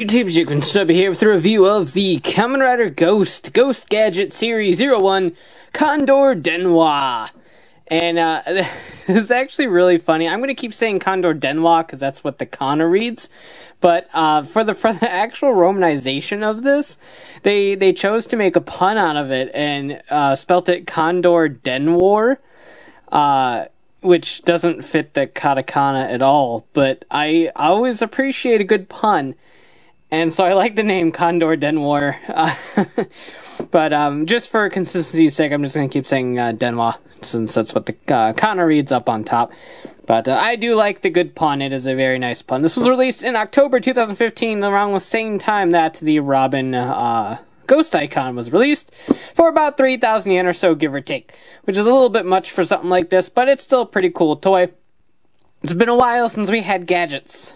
YouTube, Ghost Gadget here with a review of the Kamen Rider Ghost Gadget Series 01 Condor Denwa. And it's actually really funny. I'm going to keep saying Condor Denwa because that's what the kana reads. But for the actual romanization of this, they chose to make a pun out of it and spelt it Condor Denwor. Which doesn't fit the katakana at all, but I always appreciate a good pun, and so I like the name Condor Denwor. But just for consistency's sake, I'm just going to keep saying Denwa, since that's what the kana reads up on top. But I do like the good pun. It is a very nice pun. This was released in October 2015, around the same time that the Robin Ghost icon was released, for about 3,000 yen or so, give or take, which is a little bit much for something like this, but it's still a pretty cool toy. It's been a while since we had gadgets.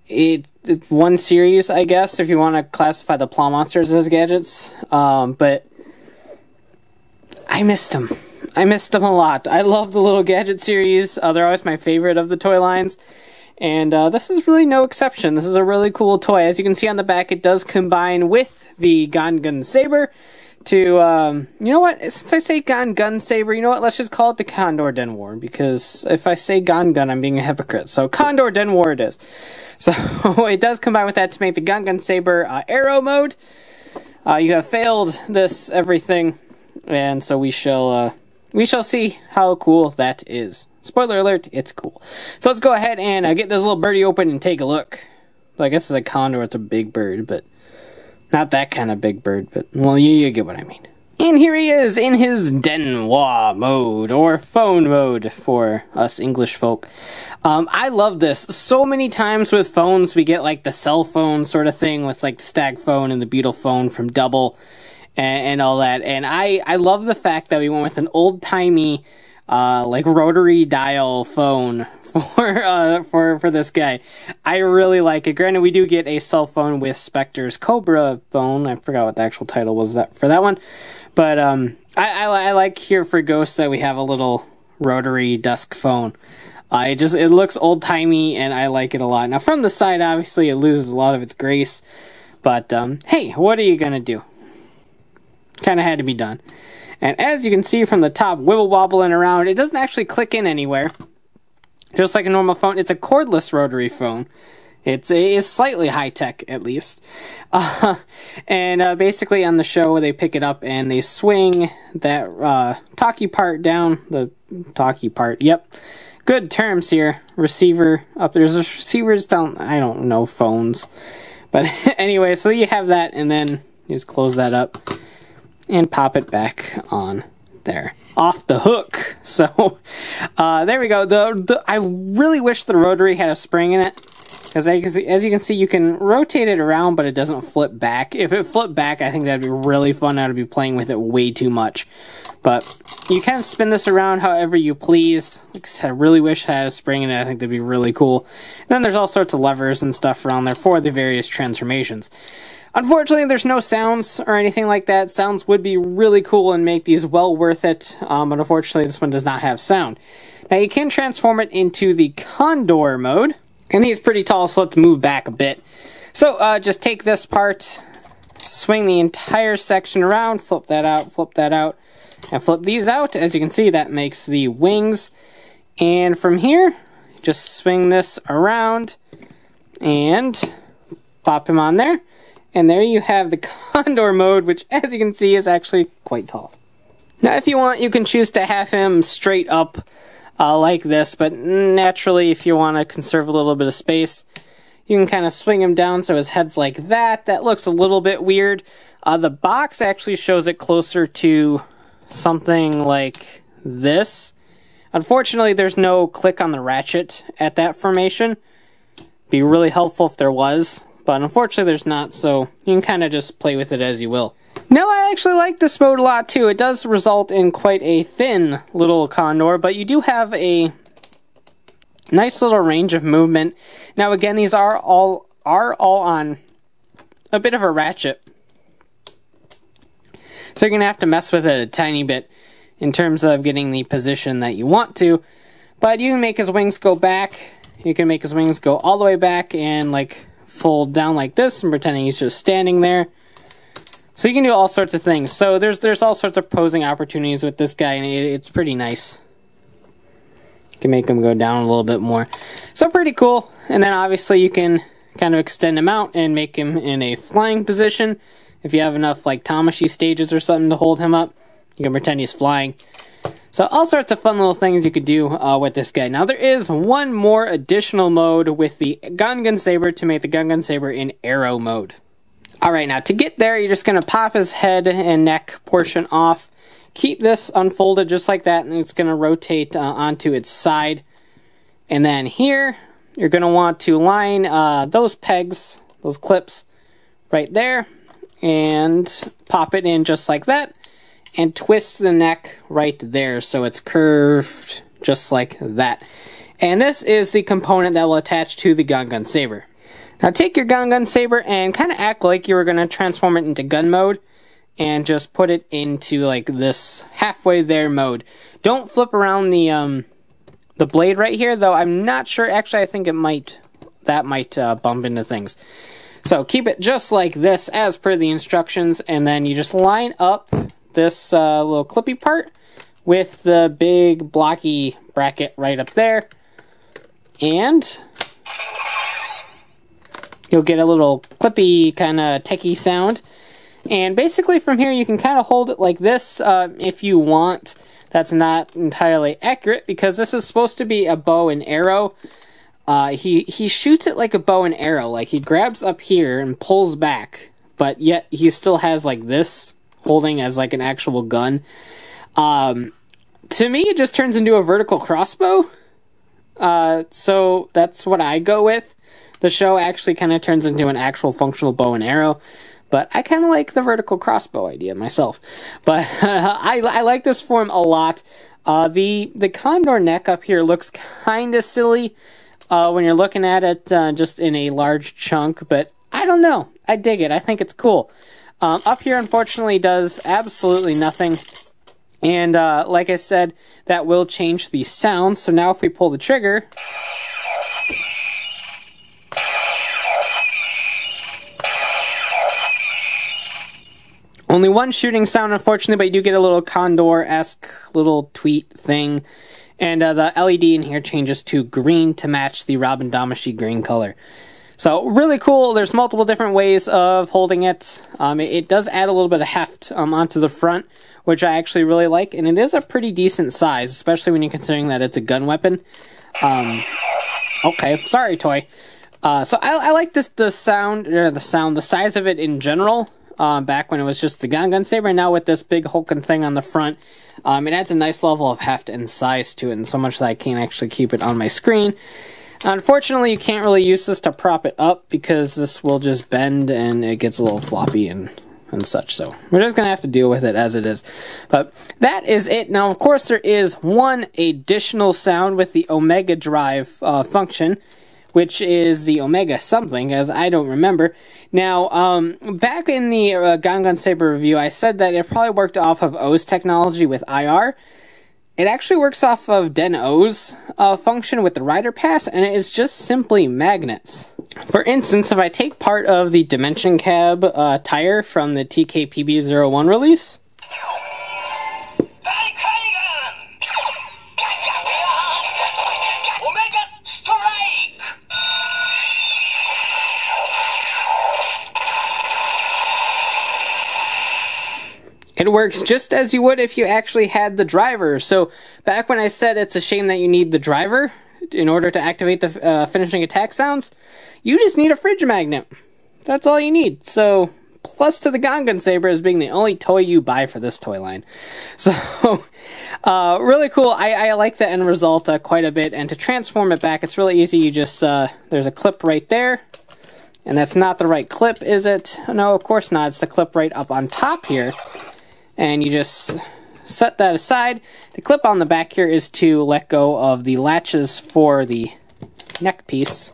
It's one series, I guess, if you want to classify the Plow Monsters as gadgets, but I missed them. I missed them a lot. I love the little gadget series. They're always my favorite of the toy lines. And this is really no exception. This is a really cool toy. As you can see on the back, it does combine with the Gan Gun Saber to, you know what? Since I say Gan Gun Saber, you know what? Let's just call it the Condor Denwor, because if I say Gan Gun, I'm being a hypocrite. So Condor Denwor it is. So it does combine with that to make the Gan Gun Saber Arrow Mode. You have failed this everything, and so we shall see how cool that is. Spoiler alert, it's cool. So let's go ahead and get this little birdie open and take a look. Well, I guess it's a condor, it's a big bird, but not that kind of big bird, but, well, you get what I mean. And here he is in his Denwa mode, or phone mode for us English folk. I love this. So many times with phones, we get like the cell phone sort of thing with like the Stag phone and the Beetle phone from Double and all that. And I love the fact that we went with an old-timey like rotary dial phone for this guy. I really like it. Granted, we do get a cell phone with Spectre's Cobra phone. I forgot what the actual title was for that one. But I like here for Ghost that we have a little rotary desk phone. It looks old-timey and I like it a lot. Now from the side, obviously it loses a lot of its grace. But hey, what are you gonna do? Kinda had to be done. And as you can see from the top, wibble-wobbling around, it doesn't actually click in anywhere. Just like a normal phone. It's a cordless rotary phone. It's slightly high-tech, at least. And basically on the show, they pick it up and they swing that talkie part down. The talkie part, yep. Good terms here. Receiver up there's receivers down, I don't know, phones. But anyway, so you have that, and then you just close that up and pop it back on there. Off the hook. So, there we go. I really wish the rotary had a spring in it, because as you can see, you can rotate it around, but it doesn't flip back. If it flipped back, I think that'd be really fun. I'd be playing with it way too much. But you can spin this around however you please. Like I said, I really wish it had a spring in it. I think that'd be really cool. And then there's all sorts of levers and stuff around there for the various transformations. Unfortunately, there's no sounds or anything like that. Sounds would be really cool and make these well worth it, but unfortunately this one does not have sound. Now you can transform it into the Condor mode, and he's pretty tall, so let's move back a bit. So just take this part, swing the entire section around, flip that out, and flip these out. As you can see, that makes the wings. And from here, just swing this around and pop him on there. And there you have the Condor mode, which, as you can see, is actually quite tall. Now, if you want, you can choose to have him straight up like this, but naturally, if you want to conserve a little bit of space, you can kind of swing him down so his head's like that. That looks a little bit weird. The box actually shows it closer to something like this. Unfortunately, there's no click on the ratchet at that formation. Be really helpful if there was. But unfortunately there's not, so you can kind of just play with it as you will. Now I actually like this mode a lot too. It does result in quite a thin little condor, but you do have a nice little range of movement. Now again, these are all on a bit of a ratchet. So you're going to have to mess with it a tiny bit in terms of getting the position that you want to. But you can make his wings go back. You can make his wings go all the way back and like fold down like this and pretending he's just standing there. So you can do all sorts of things. So there's all sorts of posing opportunities with this guy, and it's pretty nice. You can make him go down a little bit more. So pretty cool. And then obviously you can kind of extend him out and make him in a flying position. If you have enough like Tamashii stages or something to hold him up, you can pretend he's flying. So all sorts of fun little things you could do with this guy. Now there is one more additional mode with the Gan Gun Saber to make the Gan Gun Saber in arrow mode. Alright, now to get there, you're just going to pop his head and neck portion off. Keep this unfolded just like that, and it's going to rotate onto its side. And then here, you're going to want to line those pegs, those clips, right there, and pop it in just like that, and twist the neck right there so it's curved just like that. And this is the component that will attach to the Gan Gun Saber. Now take your Gan Gun Saber and kind of act like you were going to transform it into gun mode, and just put it into like this halfway there mode. Don't flip around the blade right here, though I'm not sure. Actually, I think that might bump into things. So keep it just like this as per the instructions, and then you just line up this little clippy part with the big blocky bracket right up there, and you'll get a little clippy kind of techie sound. And basically from here you can kind of hold it like this if you want. That's not entirely accurate because this is supposed to be a bow and arrow. He shoots it like a bow and arrow. Like he grabs up here and pulls back, but yet he still has like this holding as like an actual gun. To me it just turns into a vertical crossbow. So that's what I go with. The show actually kind of turns into an actual functional bow and arrow. But I kind of like the vertical crossbow idea myself. But I like this form a lot. The Condor neck up here looks kind of silly when you're looking at it just in a large chunk. But I don't know. I dig it. I think it's cool. Up here, unfortunately, does absolutely nothing. And like I said, that will change the sound. So now if we pull the trigger... Only one shooting sound, unfortunately, but you do get a little Condor-esque little tweet thing. And the LED in here changes to green to match the Robin Damashii green color. So, really cool. There's multiple different ways of holding it. It does add a little bit of heft onto the front, which I actually really like. And it is a pretty decent size, especially when you're considering that it's a gun weapon. Okay, sorry, toy. So, I like the size of it in general. Back when it was just the Gan Gun Saber, and now with this big hulking thing on the front, it adds a nice level of heft and size to it, and so much that I can't actually keep it on my screen. Unfortunately, you can't really use this to prop it up, because this will just bend, and it gets a little floppy and such, so we're just going to have to deal with it as it is. But that is it. Now, of course, there is one additional sound with the Omega Drive function, which is the Omega something, as I don't remember. Now, back in the Gan Gun Saber review, I said that it probably worked off of O's technology with IR. It actually works off of Den-O's function with the Rider Pass, and it is just simply magnets. For instance, if I take part of the Dimension Cab tire from the TKPB01 release... It works just as you would if you actually had the driver. So back when I said it's a shame that you need the driver in order to activate the finishing attack sounds, you just need a fridge magnet. That's all you need. So plus to the Gan Gun Saber as being the only toy you buy for this toy line. So really cool. I like the end result quite a bit. And to transform it back, it's really easy. You just, there's a clip right there. And that's not the right clip, is it? No, of course not. It's the clip right up on top here. And you just set that aside. The clip on the back here is to let go of the latches for the neck piece.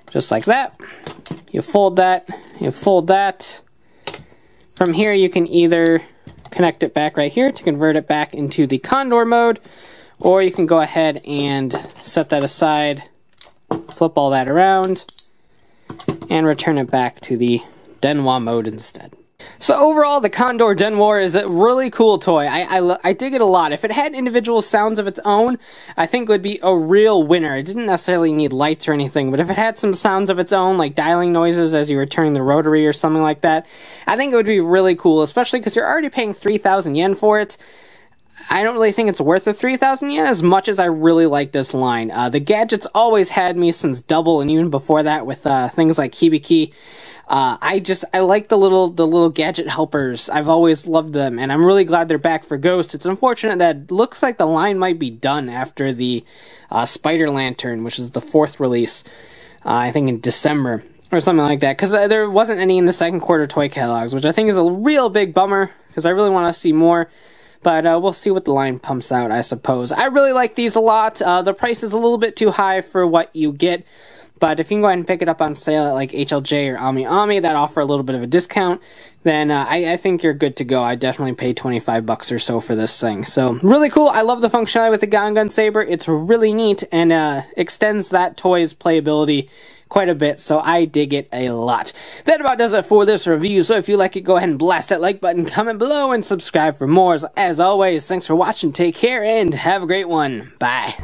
Just like that. You fold that. You fold that. From here you can either connect it back right here to convert it back into the Condor mode, or you can go ahead and set that aside, flip all that around, and return it back to the Denwa mode instead. So overall, the Condor Denwor is a really cool toy. I dig it a lot. If it had individual sounds of its own, I think it would be a real winner. It didn't necessarily need lights or anything, but if it had some sounds of its own, like dialing noises as you were turning the rotary or something like that, I think it would be really cool, especially because you're already paying 3,000 yen for it. I don't really think it's worth the 3,000 yen as much as I really like this line. The gadgets always had me since Double, and even before that with things like Hibiki. I like the little gadget helpers. I've always loved them, and I'm really glad they're back for Ghost. It's unfortunate that it looks like the line might be done after the Spider Lantern, which is the 4th release, I think in December, or something like that, because there wasn't any in the second quarter toy catalogs, which I think is a real big bummer, because I really want to see more. But we'll see what the line pumps out, I suppose. I really like these a lot. The price is a little bit too high for what you get. But if you can go ahead and pick it up on sale at like HLJ or Ami Ami that offer a little bit of a discount, then I think you're good to go. I definitely paid 25 bucks or so for this thing. So really cool. I love the functionality with the Gan Gun Saber. It's really neat and extends that toy's playability quite a bit, so I dig it a lot. That about does it for this review, so if you like it, go ahead and blast that like button, comment below, and subscribe for more. As always, thanks for watching, take care, and have a great one. Bye.